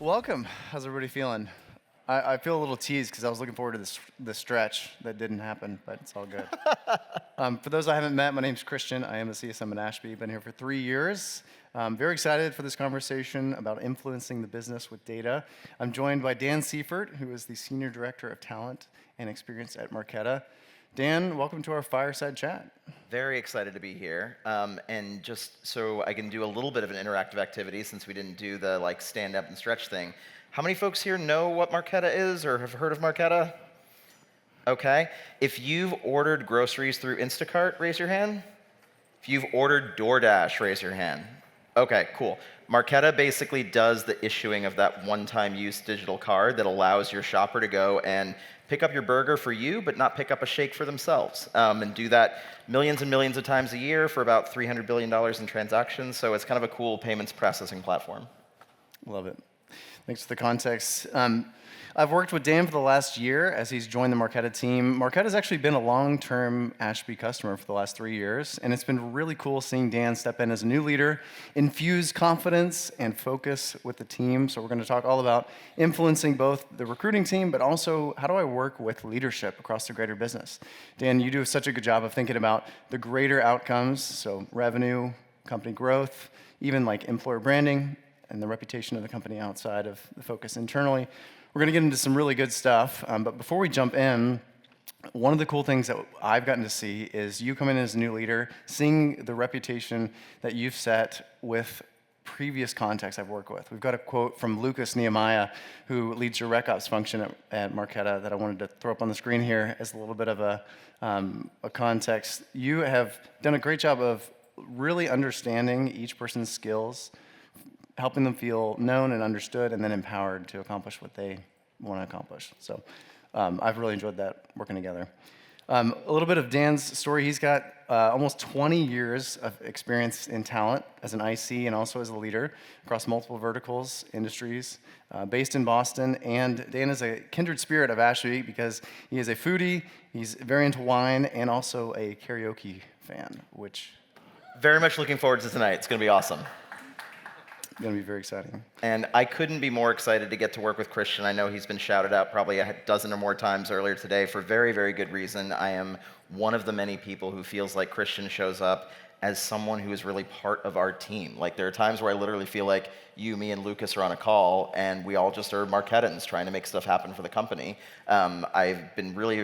Welcome. How's everybody feeling? I feel a little teased because I was looking forward to this stretch that didn't happen, but it's all good. For those I haven't met, my name's Christian. I am the CSM at Ashby. Been here for 3 years. Very excited for this conversation about influencing the business with data. I'm joined by Dan Seifert, who is the Senior Director of Talent and Experience at Marqeta. Dan, welcome to our Fireside chat. Very excited to be here. And just so I can do a little bit of an interactive activity, since we didn't do the stand up and stretch thing. How many folks here know what Marqeta is or have heard of Marqeta? Okay. If you've ordered groceries through Instacart, raise your hand. If you've ordered DoorDash, raise your hand. Okay, cool. Marqeta basically does the issuing of that one-time use digital card that allows your shopper to go and pick up your burger for you, but not pick up a shake for themselves, and do that millions and millions of times a year for about $300 billion in transactions. So it's kind of a cool payments processing platform. Love it. Thanks for the context. I've worked with Dan for the last year as he's joined the Marqeta team. Marqeta's actually been a long-term Ashby customer for the last 3 years, and it's been really cool seeing Dan step in as a new leader, infuse confidence and focus with the team. So we're going to talk all about influencing both the recruiting team, but also how do I work with leadership across the greater business. Dan, you do such a good job of thinking about the greater outcomes, so revenue, company growth, even like employer branding, and the reputation of the company outside of the focus internally. We're going to get into some really good stuff, but before we jump in, one of the cool things that I've gotten to see is you come in as a new leader, seeing the reputation that you've set with previous contacts I've worked with. We've got a quote from Lucas Nehemiah, who leads your reqs function at Marqeta, that I wanted to throw up on the screen here as a little bit of a context. You have done a great job of really understanding each person's skills, helping them feel known and understood, and then empowered to accomplish what they want to accomplish. So I've really enjoyed that, working together. A little bit of Dan's story. He's got almost 20 years of experience in talent as an IC and also as a leader across multiple verticals, industries, based in Boston. And Dan is a kindred spirit of Ashby because he is a foodie, he's very into wine, and also a karaoke fan, which... Very much looking forward to tonight. It's going to be awesome. Going to be very exciting. And I couldn't be more excited to get to work with Christian. I know he's been shouted out probably a dozen or more times earlier today for very, very good reason. I am one of the many people who feels like Christian shows up as someone who is really part of our team. Like, there are times where I literally feel like you, me, and Lucas are on a call, and we all just are Marquetans trying to make stuff happen for the company. I've been really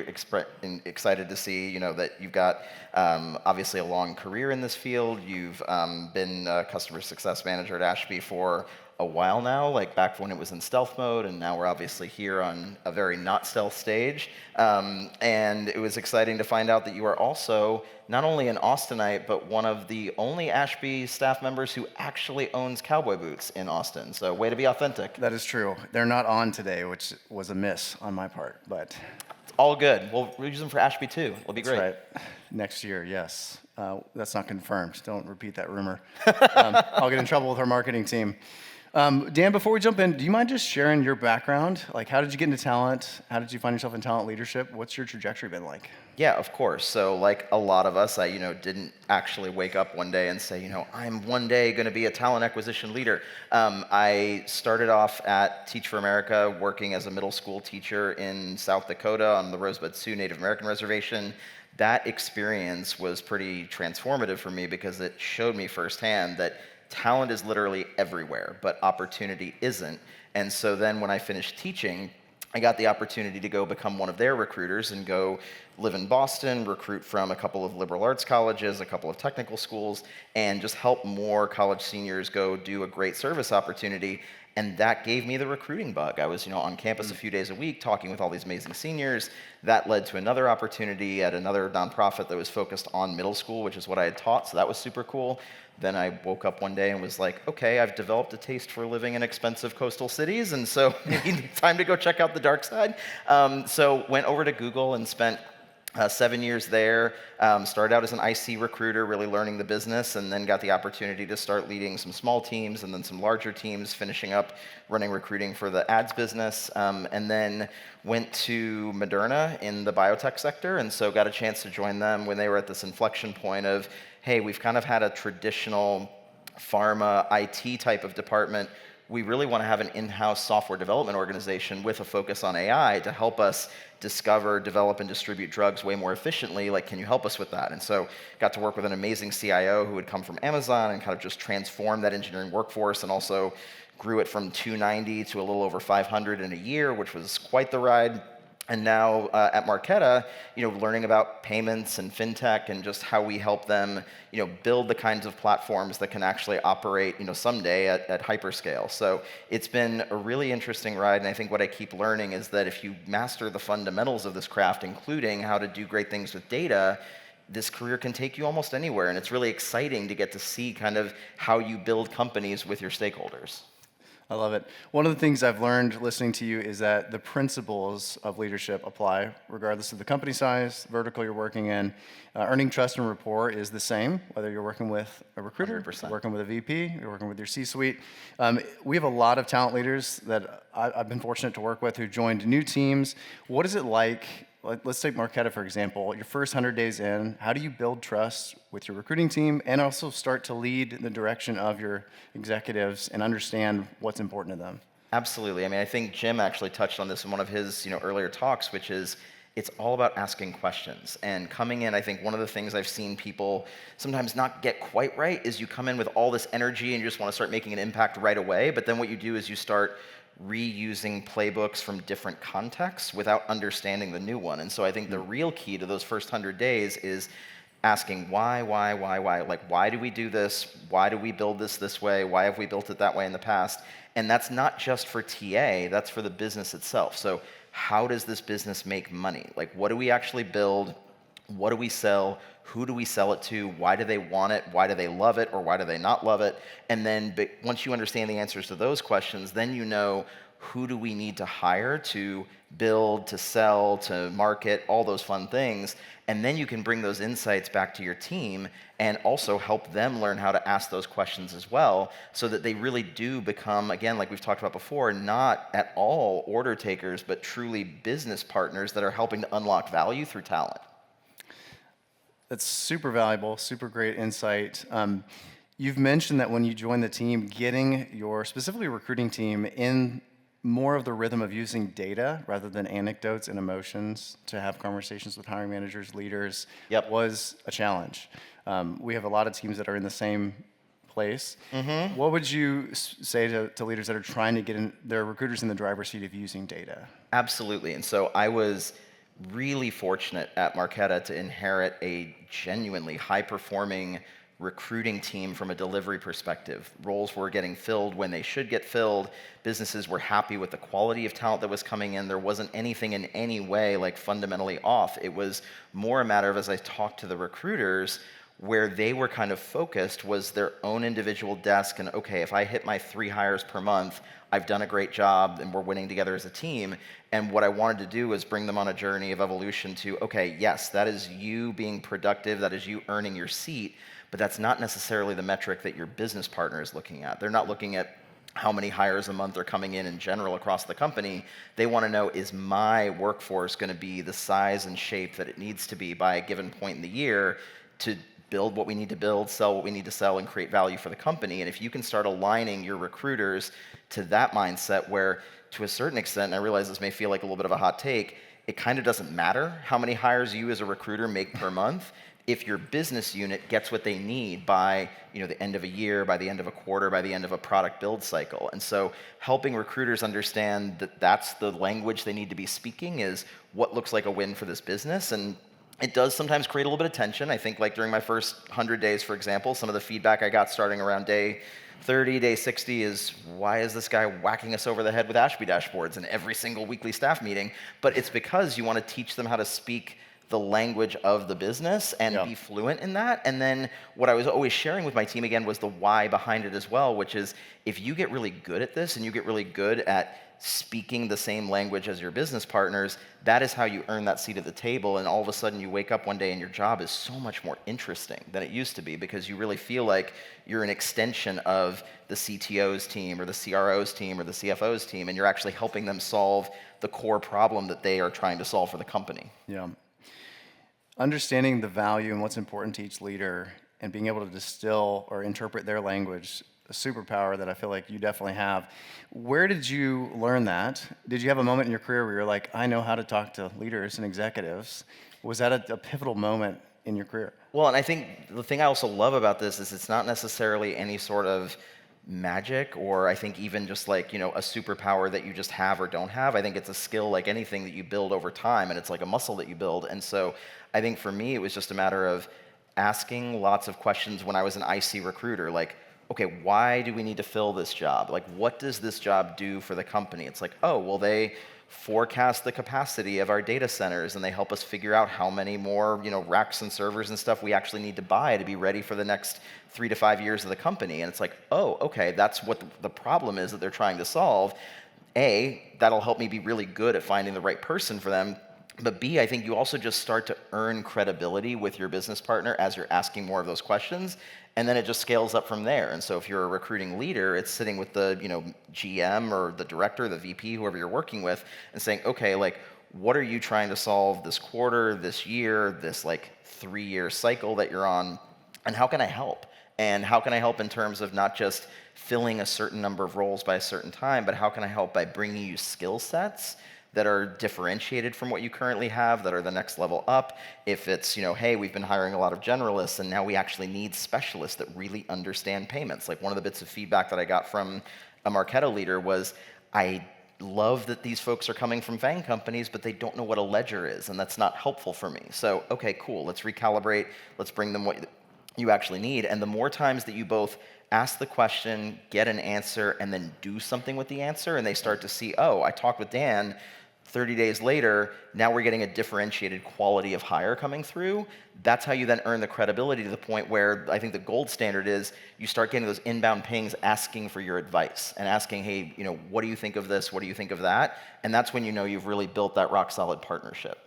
excited to see, that you've got obviously a long career in this field. You've been a customer success manager at Ashby for a while now, like back when it was in stealth mode, and now we're obviously here on a very not stealth stage. And it was exciting to find out that you are also not only an Austinite, but one of the only Ashby staff members who actually owns cowboy boots in Austin. So way to be authentic. That is true. They're not on today, which was a miss on my part, but... It's all good. We'll use them for Ashby too. It'll be great. That's right. Next year, yes. That's not confirmed. Don't repeat that rumor. I'll get in trouble with our marketing team. Dan, before we jump in, do you mind just sharing your background? Like, how did you get into talent? How did you find yourself in talent leadership? What's your trajectory been like? Yeah, of course. So like a lot of us, I didn't actually wake up one day and say, I'm one day going to be a talent acquisition leader. I started off at Teach for America, working as a middle school teacher in South Dakota on the Rosebud Sioux Native American Reservation. That experience was pretty transformative for me because it showed me firsthand that talent is literally everywhere, but opportunity isn't. And so then when I finished teaching, I got the opportunity to go become one of their recruiters and go live in Boston, recruit from a couple of liberal arts colleges, a couple of technical schools, and just help more college seniors go do a great service opportunity. And that gave me the recruiting bug. I was, on campus a few days a week talking with all these amazing seniors. That led to another opportunity at another nonprofit that was focused on middle school, which is what I had taught, so that was super cool. Then I woke up one day and was like, okay, I've developed a taste for living in expensive coastal cities, and so maybe time to go check out the dark side. So went over to Google and spent 7 years there, started out as an IC recruiter, really learning the business, and then got the opportunity to start leading some small teams and then some larger teams, finishing up running recruiting for the ads business, and then went to Moderna in the biotech sector, and so got a chance to join them when they were at this inflection point of, hey, we've kind of had a traditional pharma IT type of department we really want to have an in-house software development organization with a focus on AI to help us discover, develop, and distribute drugs way more efficiently. Like, can you help us with that? And so got to work with an amazing CIO who had come from Amazon and kind of just transformed that engineering workforce, and also grew it from 290 to a little over 500 in a year, which was quite the ride. And now at Marqeta, learning about payments and fintech and just how we help them, build the kinds of platforms that can actually operate, someday at hyperscale. So it's been a really interesting ride, and I think what I keep learning is that if you master the fundamentals of this craft, including how to do great things with data, this career can take you almost anywhere, and it's really exciting to get to see kind of how you build companies with your stakeholders. I love it. One of the things I've learned listening to you is that the principles of leadership apply regardless of the company size, vertical you're working in. Earning trust and rapport is the same, whether you're working with a recruiter, 100%. working with a VP, you're working with your C-suite. We have a lot of talent leaders that I've been fortunate to work with who joined new teams. What is it like? Let's take Marqeta, for example. Your first 100 days in, how do you build trust with your recruiting team and also start to lead the direction of your executives and understand what's important to them? Absolutely. I mean, I think Jim actually touched on this in one of his earlier talks, which is it's all about asking questions. And coming in, I think one of the things I've seen people sometimes not get quite right is you come in with all this energy and you just want to start making an impact right away. But then what you do is you start reusing playbooks from different contexts without understanding the new one. And so I think the real key to those first 100 days is asking why? Like, why do we do this? Why do we build this way? Why have we built it that way in the past? And that's not just for TA, that's for the business itself. So how does this business make money? Like, what do we actually build? What do we sell? Who do we sell it to? Why do they want it? Why do they love it? Or why do they not love it? And then once you understand the answers to those questions, then you know who do we need to hire to build, to sell, to market, all those fun things. And then you can bring those insights back to your team and also help them learn how to ask those questions as well, so that they really do become, again, like we've talked about before, not at all order takers, but truly business partners that are helping to unlock value through talent. That's super valuable, super great insight. You've mentioned that when you join the team, getting your specifically recruiting team in more of the rhythm of using data rather than anecdotes and emotions to have conversations with hiring managers, leaders, was a challenge. We have a lot of teams that are in the same place. Mm-hmm. What would you say to leaders that are trying to get their recruiters in the driver's seat of using data? Absolutely. And so I was really fortunate at Marqeta to inherit a genuinely high-performing recruiting team from a delivery perspective. Roles were getting filled when they should get filled. Businesses were happy with the quality of talent that was coming in. There wasn't anything in any way like fundamentally off. It was more a matter of, as I talked to the recruiters, where they were kind of focused was their own individual desk and, okay, if I hit my 3 hires per month, I've done a great job and we're winning together as a team. And what I wanted to do was bring them on a journey of evolution to, okay, yes, that is you being productive, that is you earning your seat, but that's not necessarily the metric that your business partner is looking at. They're not looking at how many hires a month are coming in general across the company. They want to know, is my workforce going to be the size and shape that it needs to be by a given point in the year to build what we need to build, sell what we need to sell, and create value for the company. And if you can start aligning your recruiters to that mindset where, to a certain extent, and I realize this may feel like a little bit of a hot take, it kind of doesn't matter how many hires you as a recruiter make per month if your business unit gets what they need by the end of a year, by the end of a quarter, by the end of a product build cycle. And so helping recruiters understand that that's the language they need to be speaking is what looks like a win for this business. And it does sometimes create a little bit of tension. I think like during my first 100 days, for example, some of the feedback I got starting around day 30, day 60 is, why is this guy whacking us over the head with Ashby dashboards in every single weekly staff meeting? But it's because you want to teach them how to speak the language of the business and be fluent in that. And then what I was always sharing with my team, again, was the why behind it as well, which is if you get really good at this and you get really good at speaking the same language as your business partners, that is how you earn that seat at the table. And all of a sudden you wake up one day and your job is so much more interesting than it used to be, because you really feel like you're an extension of the CTO's team or the CRO's team or the CFO's team, and you're actually helping them solve the core problem that they are trying to solve for the company. Yeah. Understanding the value and what's important to each leader and being able to distill or interpret their language, a superpower that I feel like you definitely have. Where did you learn that? Did you have a moment in your career where you're like, I know how to talk to leaders and executives? Was that a pivotal moment in your career? Well, and I think the thing I also love about this is it's not necessarily any sort of magic, or I think even just like, a superpower that you just have or don't have. I think it's a skill like anything that you build over time, and it's like a muscle that you build. And so I think for me, it was just a matter of asking lots of questions when I was an IC recruiter, like, okay, why do we need to fill this job? Like, what does this job do for the company? It's like, oh, well, they forecast the capacity of our data centers, and they help us figure out how many more, racks and servers and stuff we actually need to buy to be ready for the next 3 to 5 years of the company. And it's like, oh, okay, that's what the problem is that they're trying to solve. A, that'll help me be really good at finding the right person for them. But B, I think you also just start to earn credibility with your business partner as you're asking more of those questions, and then it just scales up from there. And so if you're a recruiting leader, it's sitting with the GM or the director, the VP, whoever you're working with, and saying, okay, like, what are you trying to solve this quarter, this year, this like 3-year cycle that you're on, and how can I help? And how can I help in terms of not just filling a certain number of roles by a certain time, but how can I help by bringing you skill sets that are differentiated from what you currently have, that are the next level up. If it's, hey, we've been hiring a lot of generalists, and now we actually need specialists that really understand payments. Like, one of the bits of feedback that I got from a Marqeta leader was, I love that these folks are coming from FANG companies, but they don't know what a ledger is, and that's not helpful for me. So, okay, cool, let's recalibrate, let's bring them what you actually need. And the more times that you both ask the question, get an answer, and then do something with the answer, and they start to see, oh, I talked with Dan, 30 days later, now we're getting a differentiated quality of hire coming through. That's how you then earn the credibility to the point where I think the gold standard is you start getting those inbound pings asking for your advice and asking, hey, what do you think of this? What do you think of that? And that's when you've really built that rock solid partnership.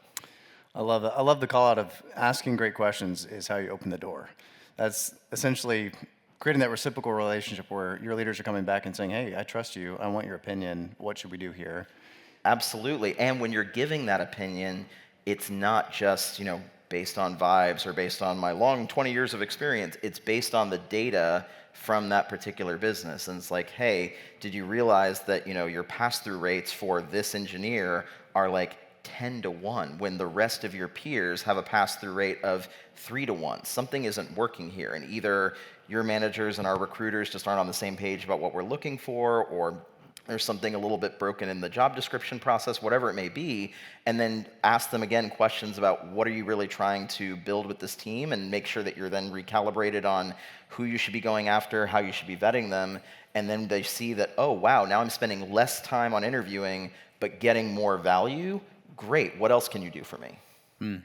I love that. I love the call out of asking great questions is how you open the door. That's essentially creating that reciprocal relationship where your leaders are coming back and saying, hey, I trust you. I want your opinion. What should we do here? Absolutely. And when you're giving that opinion, it's not just, based on vibes or based on my long 20 years of experience. It's based on the data from that particular business. And it's like, hey, did you realize that, your pass-through rates for this engineer are like 10 to 1 when the rest of your peers have a pass-through rate of 3 to 1? Something isn't working here. And either your managers and our recruiters just aren't on the same page about what we're looking for, or there's something a little bit broken in the job description process, whatever it may be, and then ask them again questions about what are you really trying to build with this team, and make sure that you're then recalibrated on who you should be going after, how you should be vetting them, and then they see that, oh, wow, now I'm spending less time on interviewing but getting more value. Great, what else can you do for me?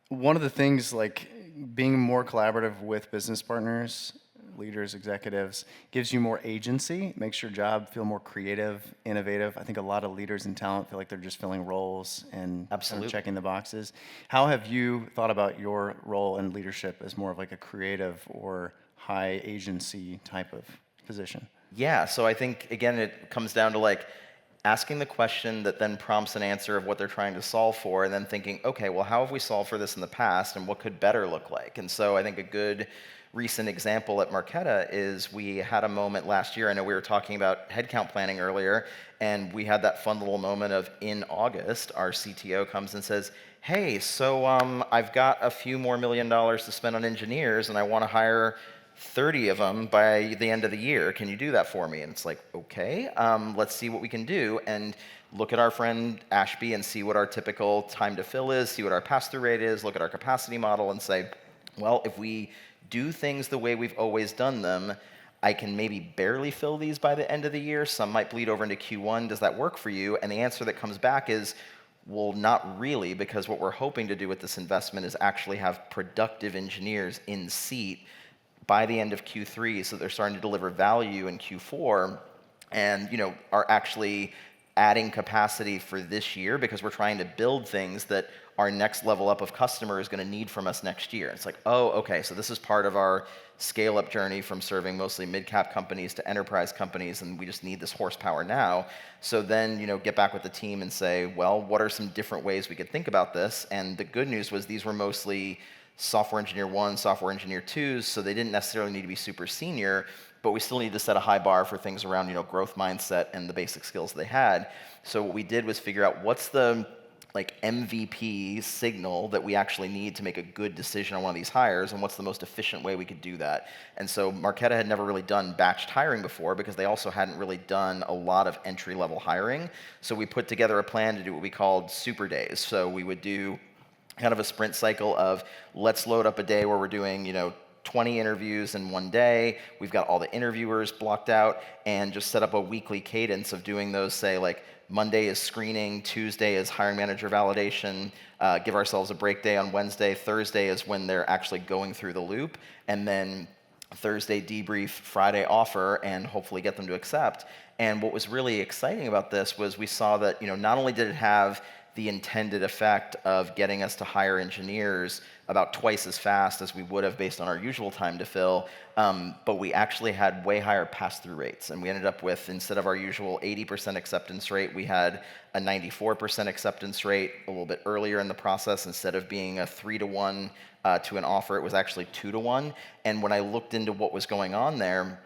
One of the things, like being more collaborative with business partners, leaders, executives, gives you more agency, makes your job feel more creative, innovative. I think a lot of leaders in talent feel like they're just filling roles and kind of checking the boxes. How have you thought about your role in leadership as more of like a creative or high agency type of position? Yeah, so I think, again, it comes down to like asking the question that then prompts an answer of what they're trying to solve for, and then thinking, okay, well, how have we solved for this in the past, and what could better look like? And so I think a good recent example at Marqeta is we had a moment last year. I know we were talking about headcount planning earlier, and we had that fun little moment of, in August, our CTO comes and says, hey, so I've got a few more $1 million to spend on engineers, and I want to hire 30 of them by the end of the year. Can you do that for me? And it's like, okay, let's see what we can do, and look at our friend Ashby and see what our typical time to fill is, see what our pass-through rate is, look at our capacity model and say, well, if we do things the way we've always done them, I can maybe barely fill these by the end of the year. Some might bleed over into Q1. Does that work for you? And the answer that comes back is, well, not really, because what we're hoping to do with this investment is actually have productive engineers in seat by the end of Q3, so they're starting to deliver value in Q4, and are actually adding capacity for this year because we're trying to build things that our next level up of customer is going to need from us next year. It's like, oh, okay, so this is part of our scale-up journey from serving mostly mid-cap companies to enterprise companies, and we just need this horsepower now. So then, get back with the team and say, well, what are some different ways we could think about this? And the good news was these were mostly software engineer 1, software engineer 2s, so they didn't necessarily need to be super senior, but we still needed to set a high bar for things around, growth mindset and the basic skills they had. So what we did was figure out what's the MVP signal that we actually need to make a good decision on one of these hires, and what's the most efficient way we could do that. And so Marqeta had never really done batched hiring before, because they also hadn't really done a lot of entry-level hiring. So we put together a plan to do what we called super days. So we would do kind of a sprint cycle of, let's load up a day where we're doing 20 interviews in one day. We've got all the interviewers blocked out, and just set up a weekly cadence of doing those, say, like Monday is screening, Tuesday is hiring manager validation, give ourselves a break day on Wednesday, Thursday is when they're actually going through the loop, and then Thursday debrief, Friday offer, and hopefully get them to accept. And what was really exciting about this was we saw that not only did it have the intended effect of getting us to hire engineers about twice as fast as we would have based on our usual time to fill, but we actually had way higher pass-through rates. And we ended up with, instead of our usual 80% acceptance rate, we had a 94% acceptance rate a little bit earlier in the process. Instead of being a 3-to-1 to an offer, it was actually 2-to-1. And when I looked into what was going on there,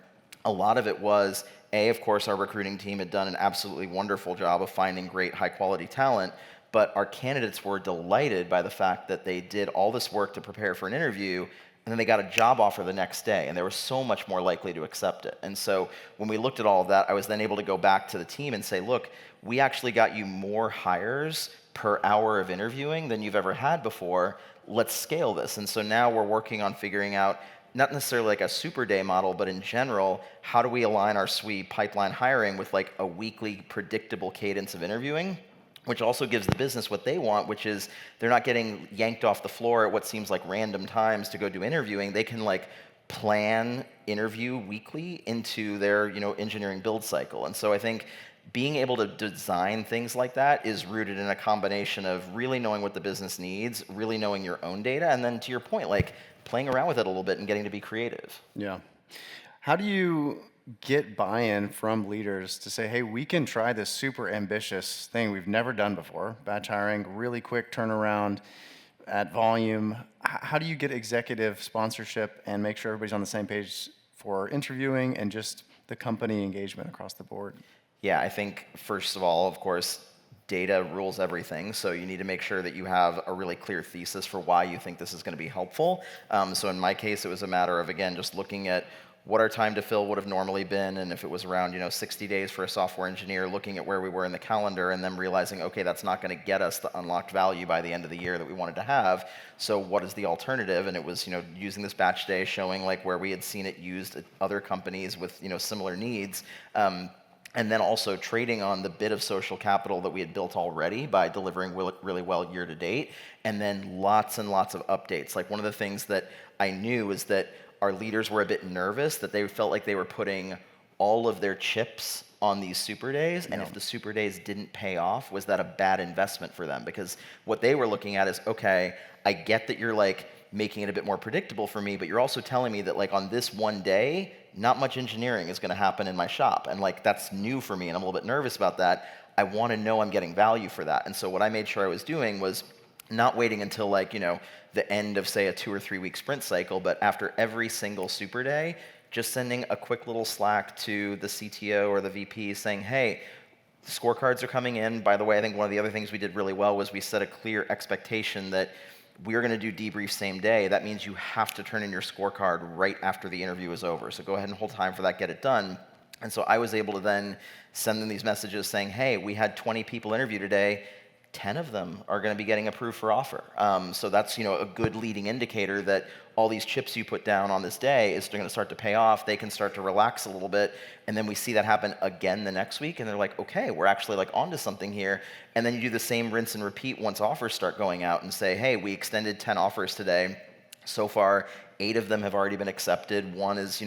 a lot of it was, of course, our recruiting team had done an absolutely wonderful job of finding great, high-quality talent, but our candidates were delighted by the fact that they did all this work to prepare for an interview, and then they got a job offer the next day, and they were so much more likely to accept it. And so when we looked at all of that, I was then able to go back to the team and say, look, we actually got you more hires per hour of interviewing than you've ever had before. Let's scale this. And so now we're working on figuring out, not necessarily like a super day model, but in general, how do we align our SWE pipeline hiring with like a weekly predictable cadence of interviewing, which also gives the business what they want, which is they're not getting yanked off the floor at what seems like random times to go do interviewing. They can plan interview weekly into their engineering build cycle. And so I think being able to design things like that is rooted in a combination of really knowing what the business needs, really knowing your own data, and then to your point, playing around with it a little bit and getting to be creative. Yeah. How do you get buy-in from leaders to say, hey, we can try this super ambitious thing we've never done before, batch hiring, really quick turnaround at volume? How do you get executive sponsorship and make sure everybody's on the same page for interviewing and just the company engagement across the board? Yeah, I think first of all, of course, data rules everything. So you need to make sure that you have a really clear thesis for why you think this is going to be helpful. So in my case, it was a matter of, again, just looking at what our time to fill would have normally been, and if it was around 60 days for a software engineer, looking at where we were in the calendar, and then realizing, okay, that's not going to get us the unlocked value by the end of the year that we wanted to have. So what is the alternative? And it was using this batch day, showing where we had seen it used at other companies with similar needs. And then also trading on the bit of social capital that we had built already by delivering really well year to date, and then lots and lots of updates. One of the things that I knew is that our leaders were a bit nervous that they felt like they were putting all of their chips on these super days, and if the super days didn't pay off, was that a bad investment for them? Because what they were looking at is, okay, I get that you're making it a bit more predictable for me, but you're also telling me that on this one day, not much engineering is going to happen in my shop, and that's new for me, and I'm a little bit nervous about that. I want to know I'm getting value for that. And so what I made sure I was doing was not waiting until the end of, say, a 2 or 3 week sprint cycle, but after every single super day, just sending a quick little Slack to the CTO or the VP saying, hey, the scorecards are coming in. By the way, I think one of the other things we did really well was we set a clear expectation that we're going to do debrief same day. That means you have to turn in your scorecard right after the interview is over. So go ahead and hold time for that, get it done. And so I was able to then send them these messages saying, hey, we had 20 people interview today. 10 of them are going to be getting approved for offer. So that's a good leading indicator that all these chips you put down on this day is going to start to pay off. They can start to relax a little bit, and then we see that happen again the next week, and they're like, okay, we're actually onto something here. And then you do the same rinse and repeat once offers start going out and say, hey, we extended 10 offers today. So far, 8 of them have already been accepted. 1 is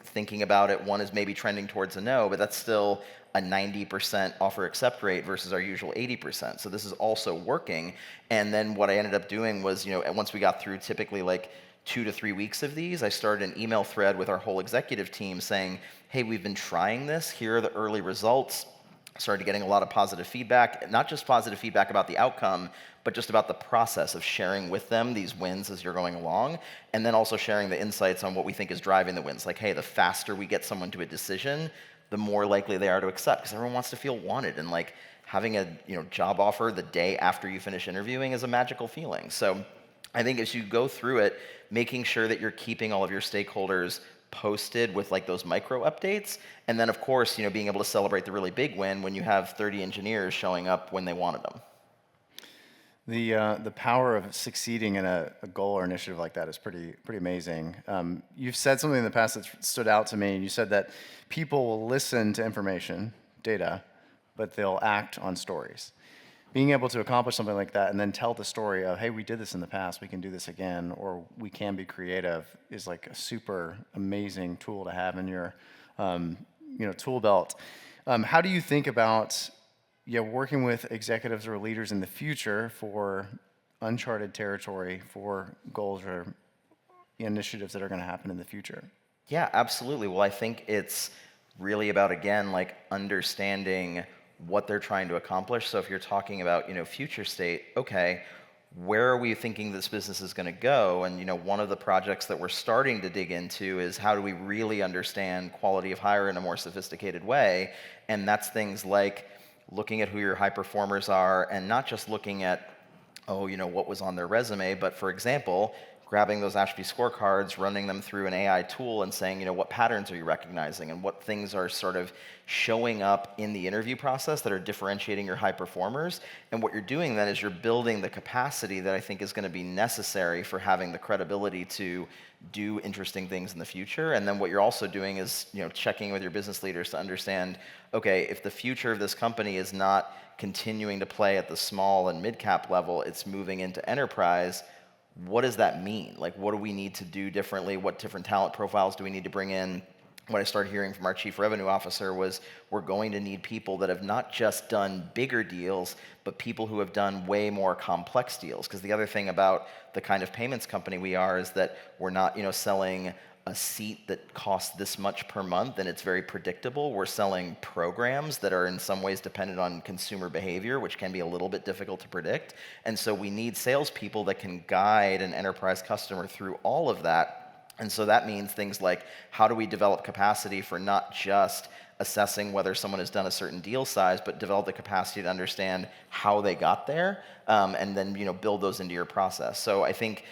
thinking about it. 1 is maybe trending towards a no, but that's still a 90% offer accept rate versus our usual 80%. So this is also working. And then what I ended up doing was, once we got through typically 2 to 3 weeks of these, I started an email thread with our whole executive team saying, hey, we've been trying this. Here are the early results. started getting a lot of positive feedback, not just positive feedback about the outcome, but just about the process of sharing with them these wins as you're going along, and then also sharing the insights on what we think is driving the wins. Like, hey, the faster we get someone to a decision, the more likely they are to accept, because everyone wants to feel wanted, and like having a job offer the day after you finish interviewing is a magical feeling. So I think as you go through it, making sure that you're keeping all of your stakeholders posted with like those micro updates, and then of course, being able to celebrate the really big win when you have 30 engineers showing up when they wanted them. The power of succeeding in a goal or initiative like that is pretty amazing. You've said something in the past that stood out to me, and you said that people will listen to information, data, but they'll act on stories. Being able to accomplish something like that and then tell the story of, hey, we did this in the past, we can do this again, or we can be creative, is like a super amazing tool to have in your tool belt. How do you think about working with executives or leaders in the future for uncharted territory, for goals or initiatives that are going to happen in the future? Yeah, absolutely. Well, I think it's really about, again, like understanding what they're trying to accomplish. So if you're talking about, future state, okay, where are we thinking this business is going to go? And, one of the projects that we're starting to dig into is how do we really understand quality of hire in a more sophisticated way? And that's things like looking at who your high performers are, and not just looking at, what was on their resume, but for example, grabbing those Ashby scorecards, running them through an AI tool and saying, what patterns are you recognizing and what things are sort of showing up in the interview process that are differentiating your high performers. And what you're doing then is you're building the capacity that I think is going to be necessary for having the credibility to do interesting things in the future. And then what you're also doing is, checking with your business leaders to understand, okay, if the future of this company is not continuing to play at the small and mid-cap level, it's moving into enterprise, what does that mean? Like, what do we need to do differently? What different talent profiles do we need to bring in? What I started hearing from our chief revenue officer was we're going to need people that have not just done bigger deals, but people who have done way more complex deals. Because the other thing about the kind of payments company we are is that we're not, selling a seat that costs this much per month and it's very predictable. We're selling programs that are in some ways dependent on consumer behavior, which can be a little bit difficult to predict. And so we need salespeople that can guide an enterprise customer through all of that. And so that means things like, how do we develop capacity for not just assessing whether someone has done a certain deal size, but develop the capacity to understand how they got there, and then build those into your process. So I think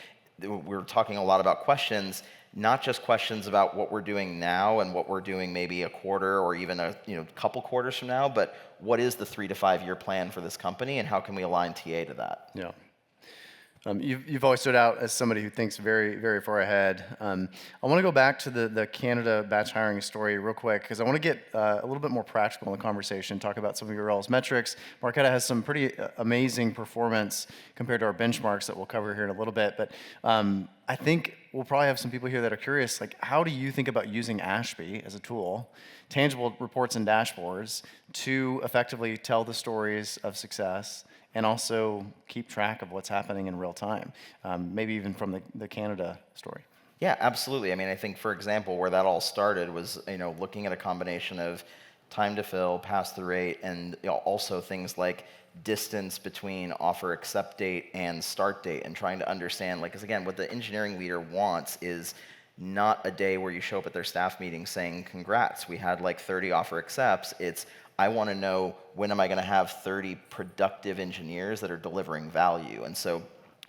we're talking a lot about questions, not just questions about what we're doing now and what we're doing maybe a quarter or even a couple quarters from now, but what is the 3 to 5 year plan for this company and how can we align TA to that? Yeah. You've always stood out as somebody who thinks very, very far ahead. I want to go back to the Canada batch hiring story real quick, because I want to get a little bit more practical in the conversation, talk about some of your all's metrics. Marqeta has some pretty amazing performance compared to our benchmarks that we'll cover here in a little bit. But I think we'll probably have some people here that are curious, like, how do you think about using Ashby as a tool, tangible reports and dashboards, to effectively tell the stories of success and also keep track of what's happening in real time, maybe even from the Canada story? Yeah, absolutely. I mean, I think, for example, where that all started was, looking at a combination of time to fill, pass-through rate, and also things like distance between offer accept date and start date, and trying to understand, like, because again, what the engineering leader wants is not a day where you show up at their staff meeting saying, congrats, we had like 30 offer accepts. It's, I want to know, when am I going to have 30 productive engineers that are delivering value? And so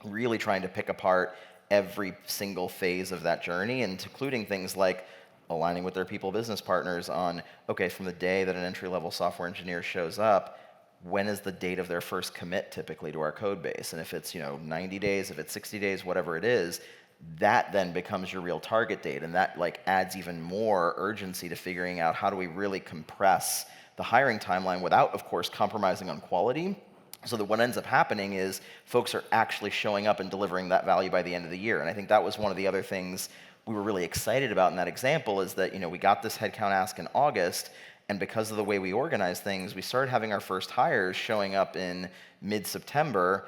really trying to pick apart every single phase of that journey, and including things like aligning with their people business partners on, okay, from the day that an entry-level software engineer shows up, when is the date of their first commit typically to our code base? And if it's 90 days, if it's 60 days, whatever it is, that then becomes your real target date. And that like adds even more urgency to figuring out how do we really compress the hiring timeline without, of course, compromising on quality, so that what ends up happening is folks are actually showing up and delivering that value by the end of the year. And I think that was one of the other things we were really excited about in that example, is that we got this headcount ask in August, and because of the way we organize things, we started having our first hires showing up in mid-September.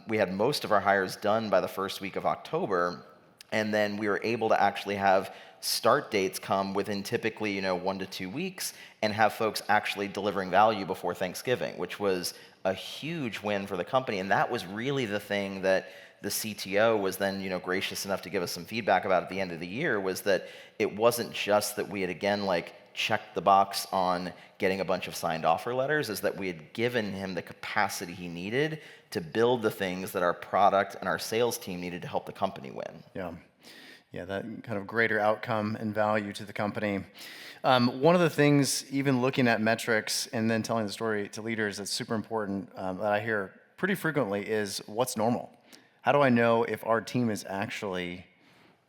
We had most of our hires done by the first week of October, and then we were able to actually have start dates come within typically 1 to 2 weeks, and have folks actually delivering value before Thanksgiving, which was a huge win for the company. And that was really the thing that the CTO was then gracious enough to give us some feedback about at the end of the year, was that it wasn't just that we had again checked the box on getting a bunch of signed offer letters, is that we had given him the capacity he needed to build the things that our product and our sales team needed to help the company win. Yeah, that kind of greater outcome and value to the company. One of the things, even looking at metrics and then telling the story to leaders, that's super important that I hear pretty frequently is what's normal? How do I know if our team is actually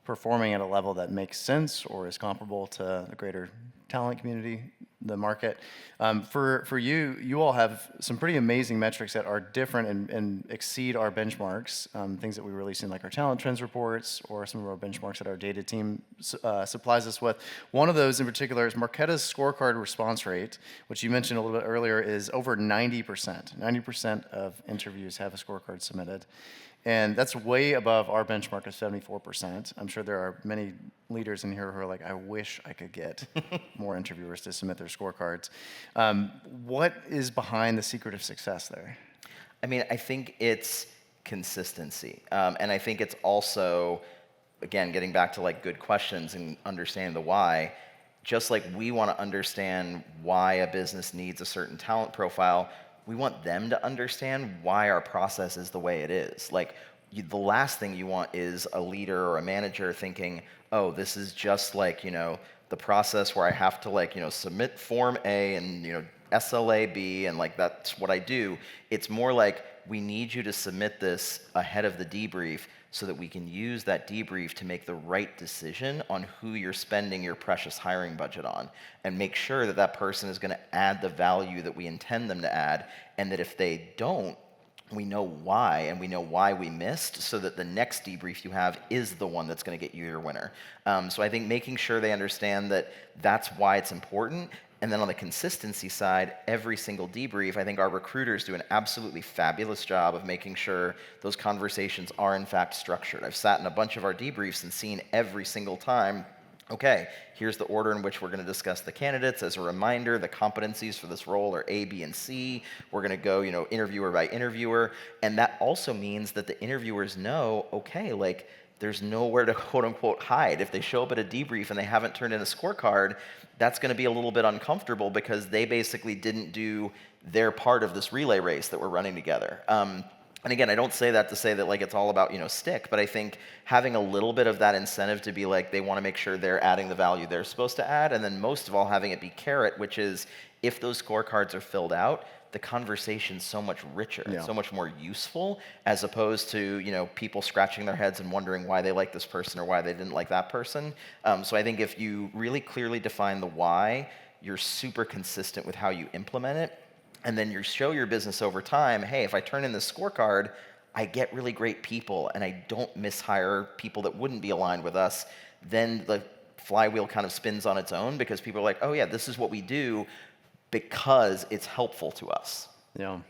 performing at a level that makes sense or is comparable to the greater talent community, the market? For you, you all have some pretty amazing metrics that are different and exceed our benchmarks, things that we release in like our talent trends reports or some of our benchmarks that our data team supplies us with. One of those in particular is Marqeta's scorecard response rate, which you mentioned a little bit earlier, is over 90%. 90% of interviews have a scorecard submitted. And that's way above our benchmark of 74%. I'm sure there are many leaders in here who are like, I wish I could get more interviewers to submit their scorecards. What is behind the secret of success there? I mean, I think it's consistency. And I think it's also, again, getting back to good questions and understanding the why. Just like we want to understand why a business needs a certain talent profile, we want them to understand why our process is the way it is. The last thing you want is a leader or a manager thinking, oh, this is just the process where I have to submit form A and SLA B and that's what I do. It's more we need you to submit this ahead of the debrief so that we can use that debrief to make the right decision on who you're spending your precious hiring budget on, and make sure that that person is going to add the value that we intend them to add, and that if they don't, we know why, and we know why we missed, so that the next debrief you have is the one that's going to get you your winner. So I think making sure they understand that that's why it's important. And then on the consistency side, every single debrief, I think our recruiters do an absolutely fabulous job of making sure those conversations are in fact structured. I've sat in a bunch of our debriefs and seen every single time, okay, here's the order in which we're going to discuss the candidates. As a reminder, the competencies for this role are A, B, and C. We're going to go, interviewer by interviewer. And that also means that the interviewers know, okay, there's nowhere to quote unquote hide. If they show up at a debrief and they haven't turned in a scorecard, that's going to be a little bit uncomfortable because they basically didn't do their part of this relay race that we're running together. And again, I don't say that to say that it's all about stick, but I think having a little bit of that incentive to be they want to make sure they're adding the value they're supposed to add, and then most of all having it be carrot, which is if those scorecards are filled out, the conversation's so much richer, so much more useful, as opposed to people scratching their heads and wondering why they like this person or why they didn't like that person. So I think if you really clearly define the why, you're super consistent with how you implement it, and then you show your business over time, hey, if I turn in this scorecard, I get really great people and I don't mishire people that wouldn't be aligned with us, then the flywheel kind of spins on its own because people are like, oh yeah, this is what we do because it's helpful to us. Yeah.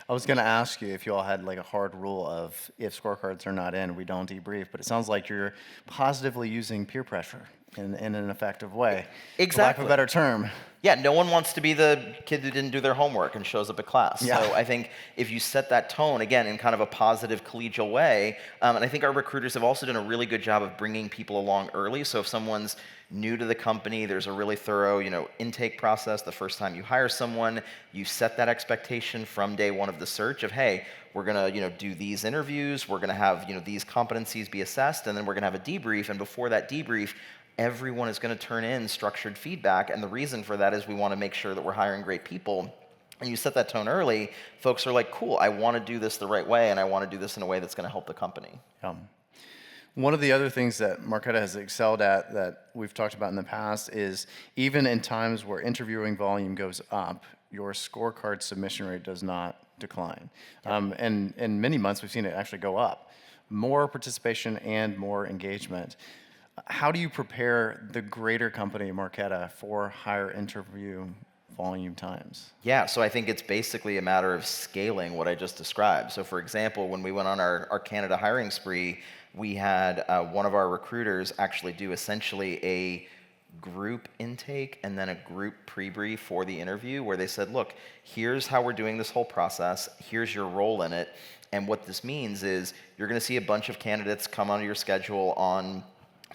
I was going to ask you if you all had a hard rule of if scorecards are not in, we don't debrief, but it sounds like you're positively using peer pressure in an effective way. Exactly. For lack of a better term. Yeah, no one wants to be the kid who didn't do their homework and shows up at class. Yeah. So I think if you set that tone, again, in kind of a positive, collegial way, and I think our recruiters have also done a really good job of bringing people along early. So if someone's new to the company, there's a really thorough, intake process. The first time you hire someone, you set that expectation from day one of the search of, hey, we're going to, do these interviews, we're going to have, these competencies be assessed, and then we're going to have a debrief. And before that debrief, everyone is going to turn in structured feedback, and the reason for that is we want to make sure that we're hiring great people. And you set that tone early, folks are like, cool, I want to do this the right way, and I want to do this in a way that's going to help the company. One of the other things that Marqeta has excelled at that we've talked about in the past is even in times where interviewing volume goes up, your scorecard submission rate does not decline. And in many months, we've seen it actually go up. More participation and more engagement. How do you prepare the greater company, Marqeta, for higher interview volume times? Yeah, so I think it's basically a matter of scaling what I just described. So for example, when we went on our Canada hiring spree, we had one of our recruiters actually do essentially a group intake and then a group pre-brief for the interview where they said, look, here's how we're doing this whole process, here's your role in it, and what this means is you're going to see a bunch of candidates come onto your schedule on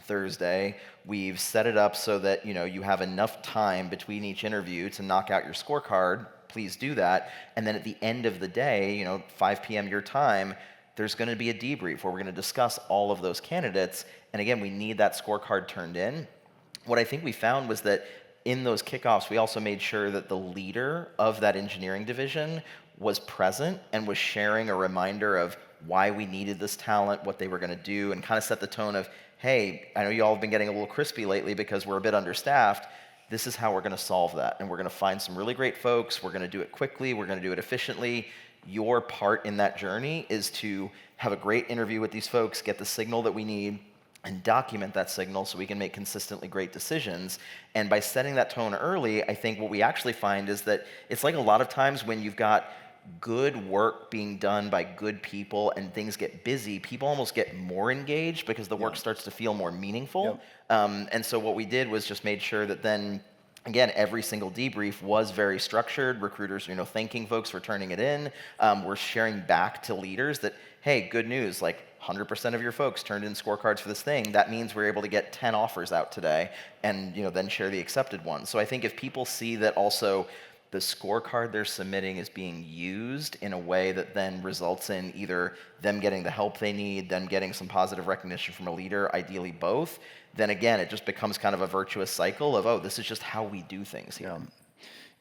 Thursday. We've set it up so that you have enough time between each interview to knock out your scorecard. Please do that. And then at the end of the day, 5 p.m. your time, there's going to be a debrief where we're going to discuss all of those candidates. And again, we need that scorecard turned in. What I think we found was that in those kickoffs, we also made sure that the leader of that engineering division was present and was sharing a reminder of why we needed this talent, what they were going to do, and kind of set the tone of, hey, I know you all have been getting a little crispy lately because we're a bit understaffed. This is how we're going to solve that. And we're going to find some really great folks. We're going to do it quickly. We're going to do it efficiently. Your part in that journey is to have a great interview with these folks, get the signal that we need, and document that signal so we can make consistently great decisions. And by setting that tone early, I think what we actually find is that it's like a lot of times when you've got good work being done by good people and things get busy, people almost get more engaged because the work starts to feel more meaningful. And so what we did was just made sure that then, again, every single debrief was very structured. Recruiters, thanking folks for turning it in. We're sharing back to leaders that, hey, good news, like 100% of your folks turned in scorecards for this thing. That means we're able to get 10 offers out today and then share the accepted ones. So I think if people see that also the scorecard they're submitting is being used in a way that then results in either them getting the help they need, them getting some positive recognition from a leader, ideally both, then again, it just becomes kind of a virtuous cycle of, oh, this is just how we do things here.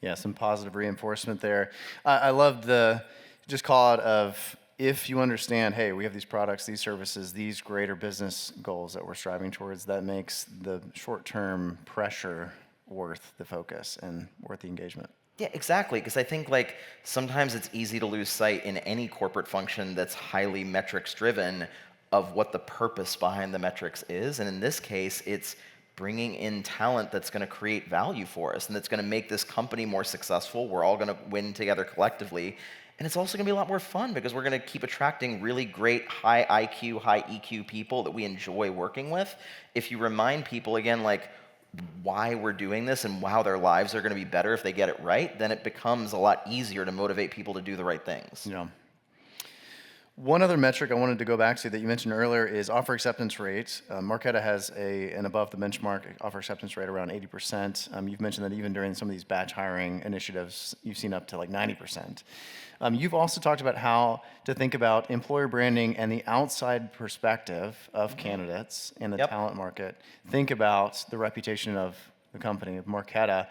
Yeah, some positive reinforcement there. I love the just call out of, if you understand, hey, we have these products, these services, these greater business goals that we're striving towards, that makes the short-term pressure worth the focus and worth the engagement. Yeah, exactly, because I think sometimes it's easy to lose sight in any corporate function that's highly metrics driven of what the purpose behind the metrics is. And in this case, it's bringing in talent that's going to create value for us and that's going to make this company more successful. We're all going to win together collectively. And it's also going to be a lot more fun because we're going to keep attracting really great high IQ, high EQ people that we enjoy working with. If you remind people, again, why we're doing this and how their lives are going to be better if they get it right, then it becomes a lot easier to motivate people to do the right things. One other metric I wanted to go back to that you mentioned earlier is offer acceptance rate. Marqeta has an above the benchmark offer acceptance rate around 80%. You've mentioned that even during some of these batch hiring initiatives, you've seen up to 90%. You've also talked about how to think about employer branding and the outside perspective of candidates in the talent market. Think about the reputation of the company, of Marqeta.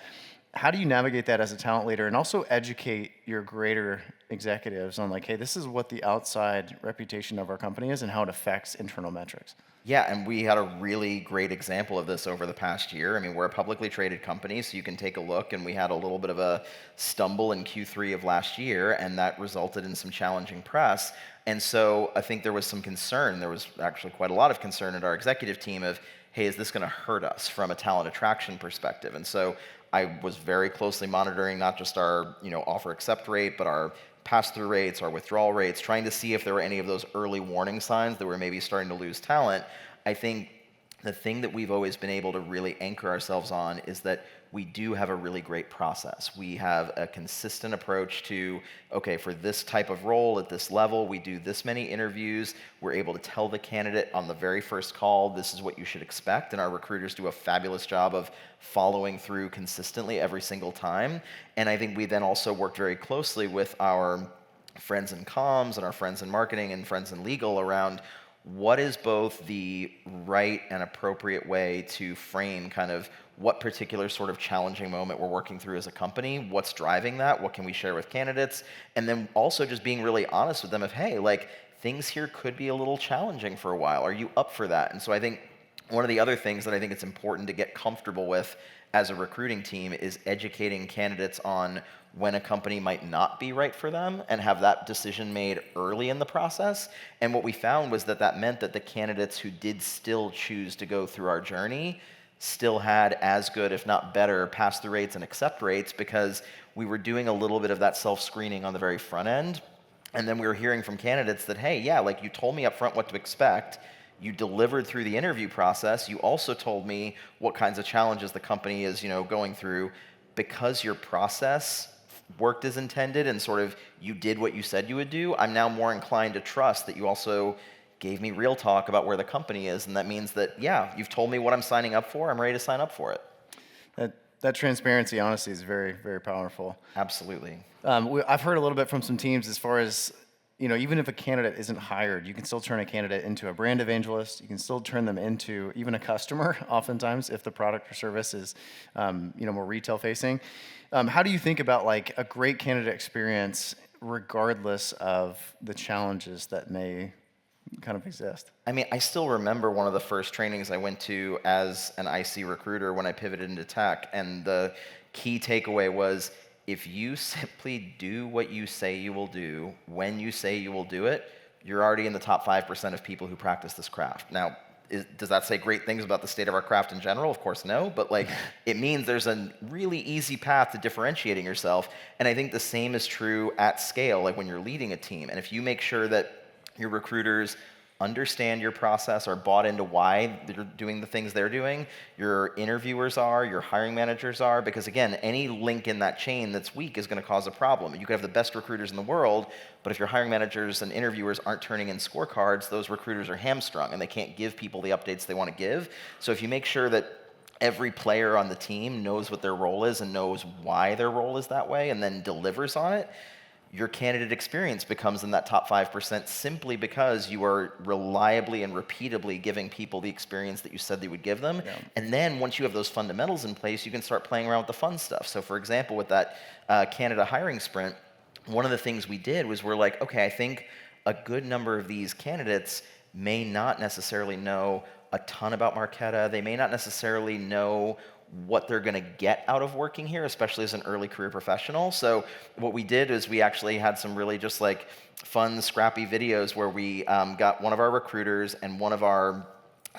How do you navigate that as a talent leader and also educate your greater executives on hey, this is what the outside reputation of our company is and how it affects internal metrics? Yeah, and we had a really great example of this over the past year. I mean, we're a publicly traded company, so you can take a look, and we had a little bit of a stumble in Q3 of last year, and that resulted in some challenging press. And so I think there was some concern. There was actually quite a lot of concern at our executive team of, hey, is this going to hurt us from a talent attraction perspective? And so I was very closely monitoring not just our offer accept rate, but our pass-through rates, our withdrawal rates, trying to see if there were any of those early warning signs that we're maybe starting to lose talent. I think the thing that we've always been able to really anchor ourselves on is that we do have a really great process. We have a consistent approach to, okay, for this type of role at this level, we do this many interviews. We're able to tell the candidate on the very first call, this is what you should expect. And our recruiters do a fabulous job of following through consistently every single time. And I think we then also worked very closely with our friends in comms and our friends in marketing and friends in legal around what is both the right and appropriate way to frame kind of what particular sort of challenging moment we're working through as a company, what's driving that, what can we share with candidates, and then also just being really honest with them of, hey, things here could be a little challenging for a while. Are you up for that? And so I think one of the other things that I think it's important to get comfortable with as a recruiting team is educating candidates on when a company might not be right for them and have that decision made early in the process. And what we found was that meant that the candidates who did still choose to go through our journey still had as good, if not better, pass-through rates and accept rates because we were doing a little bit of that self-screening on the very front end. And then we were hearing from candidates that, hey, yeah, like you told me up front what to expect. You delivered through the interview process. You also told me what kinds of challenges the company is, going through. Because your process worked as intended and sort of you did what you said you would do, I'm now more inclined to trust that you also gave me real talk about where the company is. And that means that, yeah, you've told me what I'm signing up for. I'm ready to sign up for it. That transparency, honestly, is very, very powerful. Absolutely. I've heard a little bit from some teams as far as, even if a candidate isn't hired, you can still turn a candidate into a brand evangelist. You can still turn them into even a customer, oftentimes, if the product or service is, more retail facing. How do you think about like a great candidate experience, regardless of the challenges that may kind of exist? I mean, I still remember one of the first trainings I went to as an IC recruiter when I pivoted into tech, and the key takeaway was, if you simply do what you say you will do, when you say you will do it, you're already in the top 5% of people who practice this craft. Now, does that say great things about the state of our craft in general? Of course, no, but like it means there's a really easy path to differentiating yourself. And I think the same is true at scale, like when you're leading a team. And if you make sure that your recruiters understand your process, are bought into why they're doing the things they're doing, your interviewers are, your hiring managers are, because again, any link in that chain that's weak is going to cause a problem. You could have the best recruiters in the world, but if your hiring managers and interviewers aren't turning in scorecards, those recruiters are hamstrung and they can't give people the updates they want to give. So if you make sure that every player on the team knows what their role is and knows why their role is that way and then delivers on it, your candidate experience becomes in that top 5% simply because you are reliably and repeatably giving people the experience that you said they would give them. Yeah. And then once you have those fundamentals in place, you can start playing around with the fun stuff. So for example, with that Canada hiring sprint, one of the things we did was we're like, okay, I think a good number of these candidates may not necessarily know a ton about Marqeta. They may not necessarily know what they're going to get out of working here, especially as an early career professional. So what we did is we actually had some really just like fun, scrappy videos where we got one of our recruiters and one of our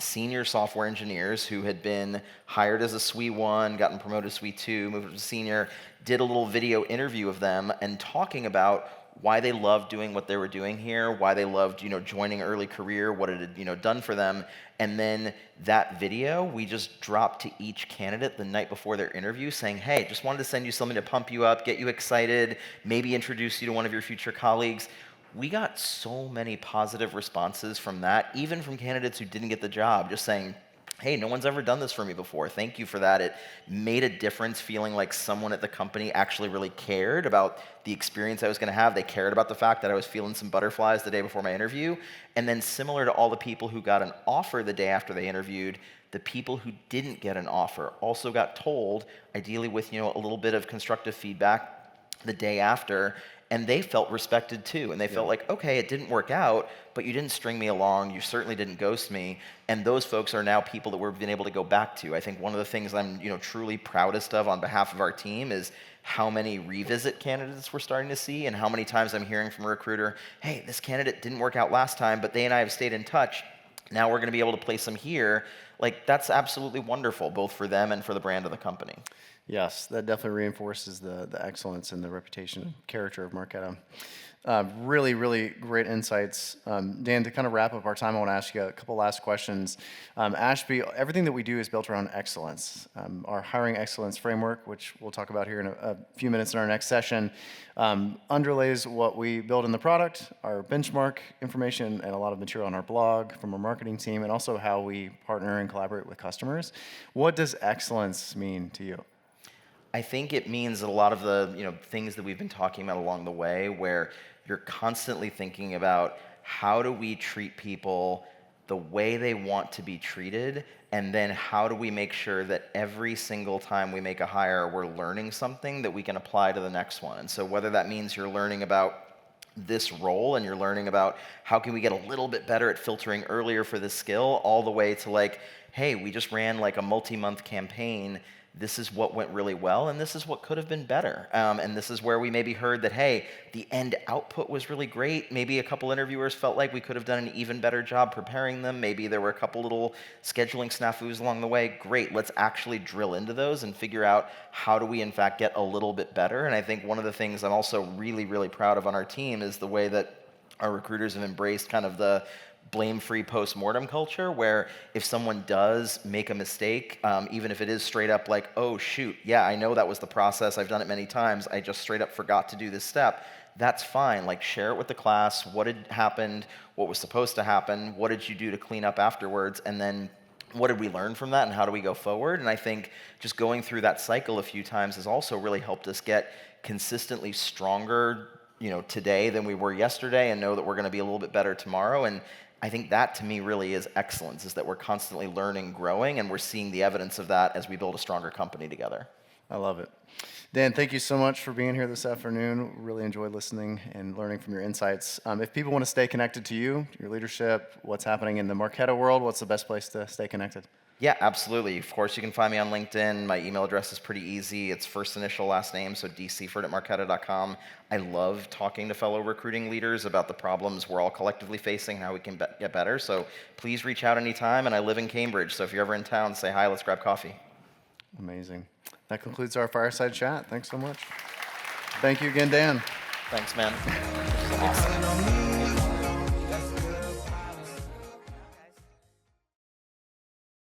senior software engineers who had been hired as a SWE 1, gotten promoted to SWE 2, moved up to senior, did a little video interview of them and talking about why they loved doing what they were doing here, why they loved, joining early career, what it had, done for them. And then that video, we just dropped to each candidate the night before their interview saying, hey, just wanted to send you something to pump you up, get you excited, maybe introduce you to one of your future colleagues. We got so many positive responses from that, even from candidates who didn't get the job, just saying, hey, no one's ever done this for me before. Thank you for that. It made a difference feeling like someone at the company actually really cared about the experience I was going to have. They cared about the fact that I was feeling some butterflies the day before my interview. And then similar to all the people who got an offer the day after they interviewed, the people who didn't get an offer also got told, ideally with a little bit of constructive feedback the day after, and they felt respected too. And they felt like, okay, it didn't work out, but you didn't string me along. You certainly didn't ghost me. And those folks are now people that we've been able to go back to. I think one of the things I'm truly proudest of on behalf of our team is how many revisit candidates we're starting to see and how many times I'm hearing from a recruiter, hey, this candidate didn't work out last time, but they and I have stayed in touch. Now we're going to be able to place them here. Like, that's absolutely wonderful, both for them and for the brand of the company. Yes, that definitely reinforces the excellence and the reputation and character of Marqeta. Really, really great insights. Dan, to kind of wrap up our time, I want to ask you a couple last questions. Ashby, everything that we do is built around excellence. Our hiring excellence framework, which we'll talk about here in a few minutes in our next session, underlays what we build in the product, our benchmark information, and a lot of material on our blog from our marketing team, and also how we partner and collaborate with customers. What does excellence mean to you? I think it means a lot of the things that we've been talking about along the way, where you're constantly thinking about how do we treat people the way they want to be treated, and then how do we make sure that every single time we make a hire, we're learning something that we can apply to the next one. And so whether that means you're learning about this role and you're learning about how can we get a little bit better at filtering earlier for this skill, all the way to like, hey, we just ran like a multi-month campaign this is what went really well, and this is what could have been better. And this is where we maybe heard that, hey, the end output was really great. Maybe a couple interviewers felt like we could have done an even better job preparing them. Maybe there were a couple little scheduling snafus along the way. Great, let's actually drill into those and figure out how do we, in fact, get a little bit better. And I think one of the things I'm also really, really proud of on our team is the way that our recruiters have embraced kind of the blame-free post-mortem culture, where if someone does make a mistake, even if it is straight up like, oh shoot, yeah, I know that was the process, I've done it many times, I just straight up forgot to do this step, that's fine. Like, share it with the class, what had happened, what was supposed to happen, what did you do to clean up afterwards, and then what did we learn from that and how do we go forward? And I think just going through that cycle a few times has also really helped us get consistently stronger, today than we were yesterday, and know that we're going to be a little bit better tomorrow. And I think that, to me, really is excellence, is that we're constantly learning, growing, and we're seeing the evidence of that as we build a stronger company together. I love it. Dan, thank you so much for being here this afternoon. Really enjoyed listening and learning from your insights. If people want to stay connected to you, your leadership, what's happening in the Marqeta world, what's the best place to stay connected? Yeah, absolutely. Of course, you can find me on LinkedIn. My email address is pretty easy. It's first initial, last name, so dseifert@marqeta.com. I love talking to fellow recruiting leaders about the problems we're all collectively facing and how we can get better. So please reach out anytime, and I live in Cambridge, so if you're ever in town, say hi, let's grab coffee. Amazing. That concludes our fireside chat. Thanks so much. Thank you again, Dan. Thanks, man. This is awesome.